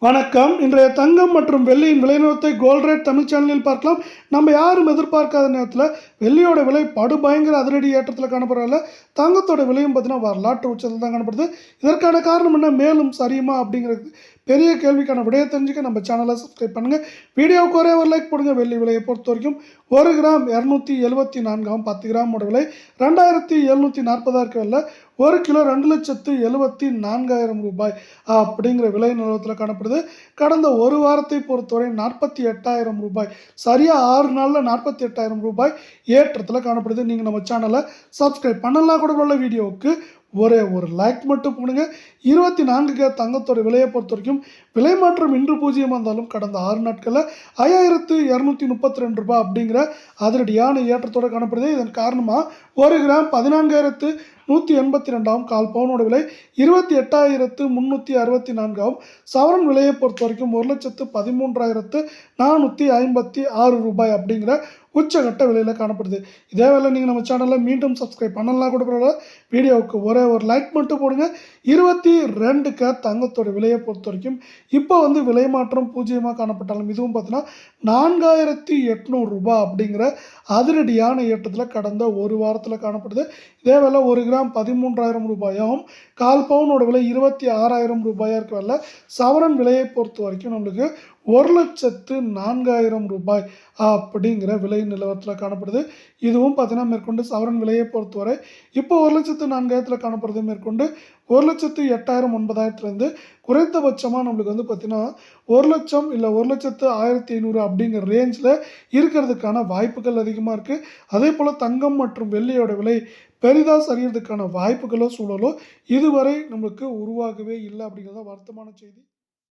வணக்கம். இன்றைய தங்கம் மற்றும் வெள்ளியின் விலை நிலவரத்தை கோல்ட் ரேட் தமிழ் சேனலில் பார்க்கலாம். நம்ம யாரும் எதிர்பார்க்காத நேரத்தில் வெள்ளியோட விலை படுபயங்கர அதிரடி ஏற்றத்தில் காணப்படுறதில்ல. தங்கத்தோட விலையும் பார்த்தீங்கன்னா வரலாற்று உச்சத்தில் தான் காணப்படுது. இதற்கான காரணம் என்ன, மேலும் சரியுமா அப்படிங்கிறது பெரிய கேள்விக்கான விடையை தெரிஞ்சுக்க நம்ம சேனலை சப்ஸ்கிரைப் பண்ணுங்கள். வீடியோவுக்கு ஒரே ஒரு லைக் போடுங்க. வெள்ளி விலையை பொறுத்த வரைக்கும் 1 கிராம் 274 10 கிராமோட விலை 2740 இருக்க 1 கிலோ 2,74,000 ரூபாய் அப்படிங்கிற விலை நிலவரத்தில் காணப்படுது. கடந்த ஒரு வாரத்தை பொறுத்தவரை 48,000 ரூபாய், சரியாக 6 நாளில் 48,000 ரூபாய் ஏற்றத்தில் காணப்படுது. நீங்கள் நம்ம சேனலை சப்ஸ்கிரைப் பண்ணலாம் கூட உள்ள வீடியோவுக்கு ஒரே ஒரு லைக் மட்டும் போடுங்க. 24K தங்கத்தோட விலையை பொறுத்த வரைக்கும் விலை மாற்றம் இன்று பூஜ்ஜியமாக இருந்தாலும் கடந்த 6 நாட்களில் 5,232 ரூபாய் அப்படிங்கிற அதிரடியான ஏற்றத்தோடு காணப்படுது. இதன் காரணமாக 1 கிராம் 14,182 கால் பவுனோட விலை 28,364 சவரன் விலையை பொறுத்த வரைக்கும் 1,13,456 ரூபாய் அப்படிங்கிற உச்சகட்ட விலையில் காணப்படுது. இதே வேலை நீங்கள் நம்ம சேனலில் மீண்டும் சப்ஸ்கிரைப் பண்ணலாம் கூட பரவாயில்ல. வீடியோவுக்கு ஒரே ஒரு லைக் மட்டும் போடுங்க. 22K தங்கத்தோட விலையை பொறுத்த வரைக்கும் இப்போ விலை மாற்றம் பூஜ்ஜியமாக காணப்பட்டாலும் இதுவும் பார்த்தீங்கன்னா 4,800 ரூபாய் அப்படிங்கிற அதிரடியான ஏற்றத்தில் கடந்த ஒரு வாரத்தில் காணப்படுது. இதே வேலை 1 கிராம் 13,000 ரூபாயும் கால் பவுனோட விலை 26,000 ரூபாயாக இருக்க சவரன் விலையை பொறுத்த வரைக்கும் நம்மளுக்கு 1,04,000 ரூபாய் அப்படிங்கிற விலை நிலவரத்தில் காணப்படுது. இதுவும் பார்த்தீங்கன்னா மேற்கொண்டு சவரன் விலையை பொறுத்தவரை இப்போ 1,04,000 காணப்படுறது. மேற்கொண்டு 1,08,000 குறைந்தபட்சமாக நம்மளுக்கு பார்த்தீங்கன்னா 1,00,000 இல்லை 1,01,500 அப்படிங்கிற ரேஞ்சில் இருக்கிறதுக்கான வாய்ப்புகள் அதிகமாக இருக்குது. அதே போல் தங்கம் மற்றும் வெள்ளியோட விலை பெரிதாக சரியறதுக்கான வாய்ப்புகளோ சூழலோ இதுவரை நம்மளுக்கு உருவாகவே இல்லை அப்படிங்கிறத வருத்தமான செய்தி.